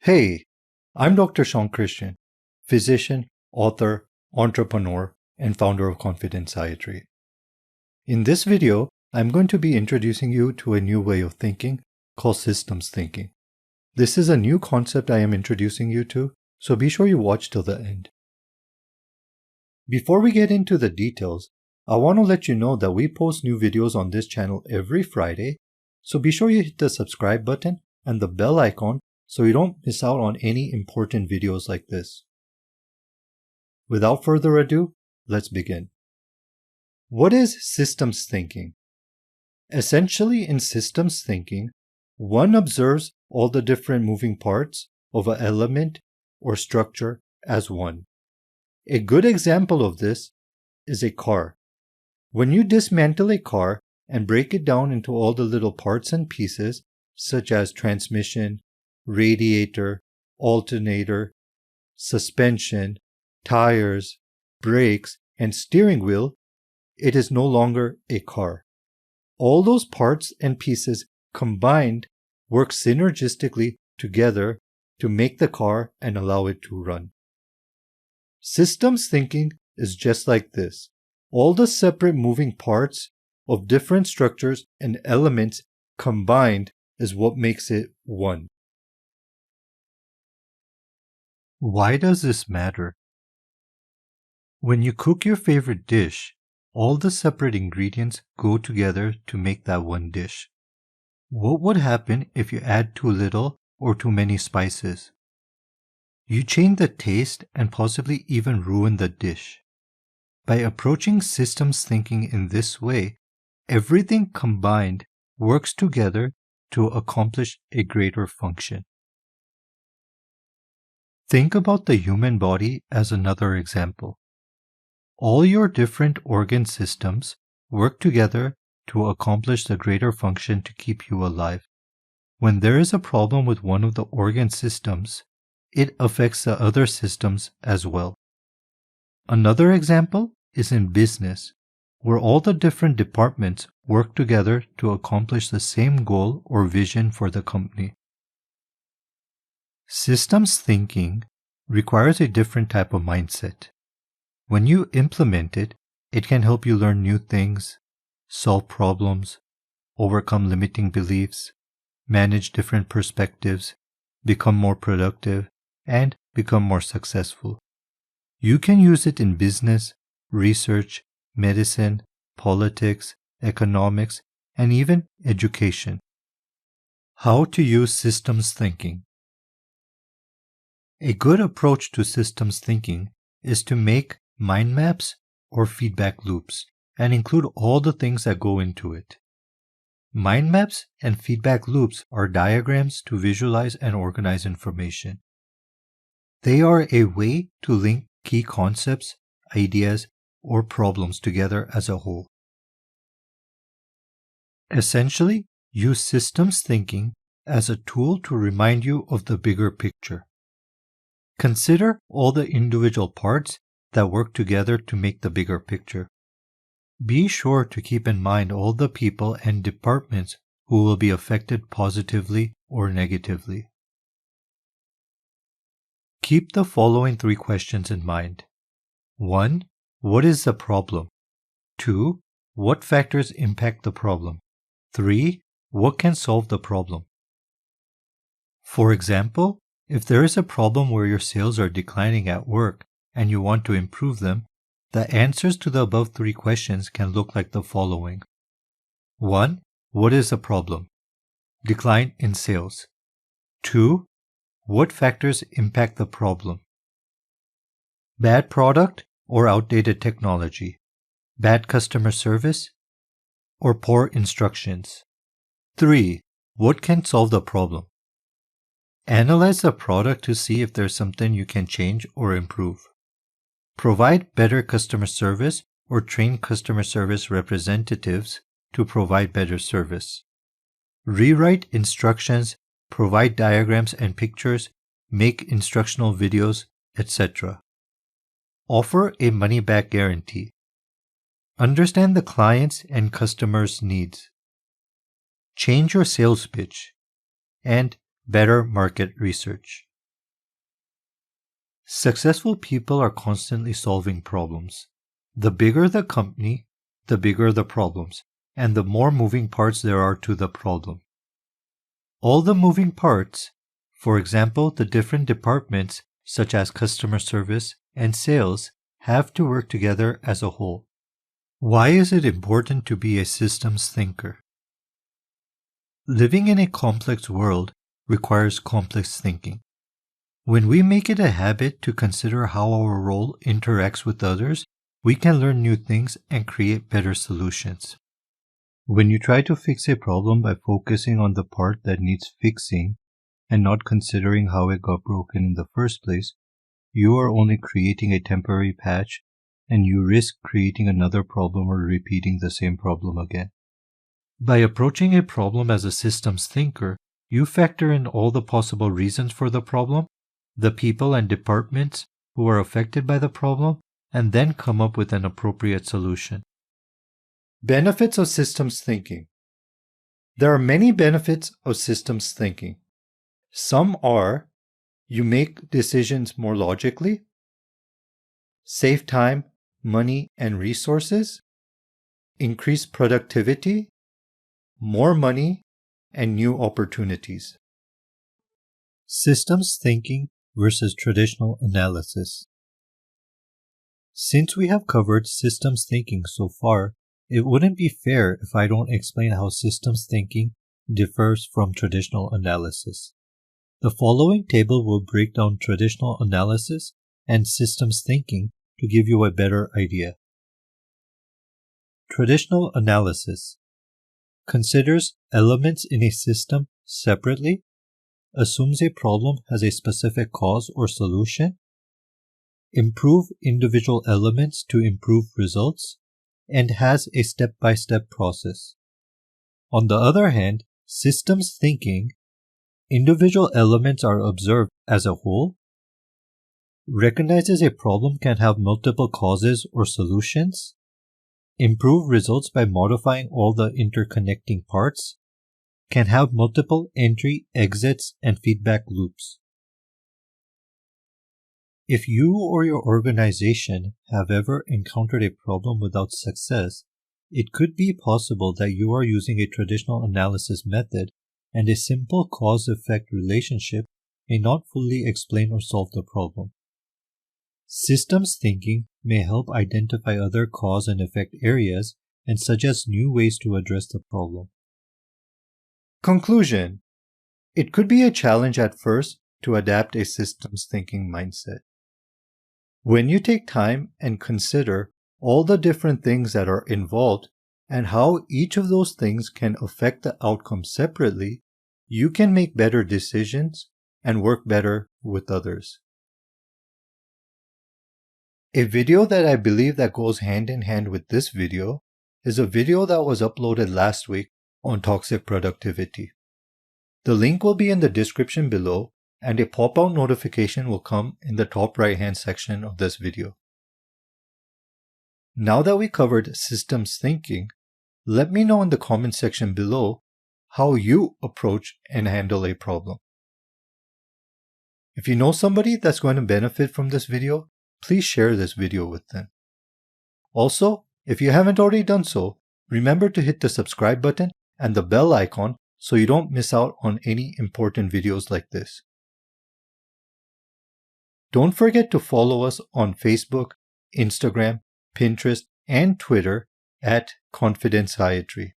Hey, I'm Dr. Sean Christian, physician, author, entrepreneur, and founder of Confidenceiatry. In this video, I'm going to be introducing you to a new way of thinking called systems thinking. This is a new concept I am introducing you to, so be sure you watch till the end. Before we get into the details, I want to let you know that we post new videos on this channel every Friday, so be sure you hit the subscribe button and the bell icon so you don't miss out on any important videos like this. Without further ado, let's begin. What is systems thinking? Essentially, in systems thinking, one observes all the different moving parts of an element or structure as one. A good example of this is a car. When you dismantle a car and break it down into all the little parts and pieces, such as transmission, radiator, alternator, suspension, tires, brakes, and steering wheel, it is no longer a car. All those parts and pieces combined work synergistically together to make the car and allow it to run. Systems thinking is just like this. All the separate moving parts of different structures and elements combined is what makes it one. Why does this matter? When you cook your favorite dish, all the separate ingredients go together to make that one dish. What would happen if you add too little or too many spices? You change the taste and possibly even ruin the dish. By approaching systems thinking in this way, everything combined works together to accomplish a greater function. Think about the human body as another example. All your different organ systems work together to accomplish the greater function to keep you alive. When there is a problem with one of the organ systems, it affects the other systems as well. Another example is in business, where all the different departments work together to accomplish the same goal or vision for the company. Systems thinking requires a different type of mindset. When you implement it, it can help you learn new things, solve problems, overcome limiting beliefs, manage different perspectives, become more productive, and become more successful. You can use it in business, research, medicine, politics, economics, and even education. How to use systems thinking. A good approach to systems thinking is to make mind maps or feedback loops and include all the things that go into it. Mind maps and feedback loops are diagrams to visualize and organize information. They are a way to link key concepts, ideas, or problems together as a whole. Essentially, use systems thinking as a tool to remind you of the bigger picture. Consider all the individual parts that work together to make the bigger picture. Be sure to keep in mind all the people and departments who will be affected positively or negatively. Keep the following 3 questions in mind. 1. What is the problem? 2. What factors impact the problem? 3. What can solve the problem? For example, if there is a problem where your sales are declining at work and you want to improve them, the answers to the above 3 questions can look like the following. 1. What is the problem? Decline in sales. 2. What factors impact the problem? Bad product or outdated technology? Bad customer service? Or poor instructions? 3. What can solve the problem? Analyze the product to see if there's something you can change or improve. Provide better customer service or train customer service representatives to provide better service. Rewrite instructions, provide diagrams and pictures, make instructional videos, etc. Offer a money-back guarantee. Understand the client's and customers' needs. Change your sales pitch. And better market research. Successful people are constantly solving problems. The bigger the company, the bigger the problems, and the more moving parts there are to the problem. All the moving parts, for example, the different departments such as customer service and sales, have to work together as a whole. Why is it important to be a systems thinker? Living in a complex world requires complex thinking. When we make it a habit to consider how our role interacts with others, we can learn new things and create better solutions. When you try to fix a problem by focusing on the part that needs fixing and not considering how it got broken in the first place, you are only creating a temporary patch and you risk creating another problem or repeating the same problem again. By approaching a problem as a systems thinker, you factor in all the possible reasons for the problem, the people and departments who are affected by the problem, and then come up with an appropriate solution. Benefits of systems thinking. There are many benefits of systems thinking. Some are: you make decisions more logically, save time, money, and resources, increase productivity, more money, and new opportunities. Systems thinking versus traditional analysis. Since we have covered systems thinking so far, it wouldn't be fair if I don't explain how systems thinking differs from traditional analysis. The following table will break down traditional analysis and systems thinking to give you a better idea. Traditional analysis considers elements in a system separately, assumes a problem has a specific cause or solution, improve individual elements to improve results, and has a step-by-step process. On the other hand, systems thinking, individual elements are observed as a whole, recognizes a problem can have multiple causes or solutions, improve results by modifying all the interconnecting parts, can have multiple entry, exits, and feedback loops. If you or your organization have ever encountered a problem without success, it could be possible that you are using a traditional analysis method and a simple cause-effect relationship may not fully explain or solve the problem. Systems thinking may help identify other cause and effect areas and suggest new ways to address the problem. Conclusion: it could be a challenge at first to adapt a systems thinking mindset. When you take time and consider all the different things that are involved and how each of those things can affect the outcome separately, you can make better decisions and work better with others. A video that I believe that goes hand in hand with this video is a video that was uploaded last week on toxic productivity. The link will be in the description below, and a pop-out notification will come in the top right-hand section of this video. Now that we covered systems thinking, let me know in the comment section below how you approach and handle a problem. If you know somebody that's going to benefit from this video, please share this video with them. Also, if you haven't already done so, remember to hit the subscribe button and the bell icon so you don't miss out on any important videos like this. Don't forget to follow us on Facebook, Instagram, Pinterest, and Twitter at Confidenceiatry.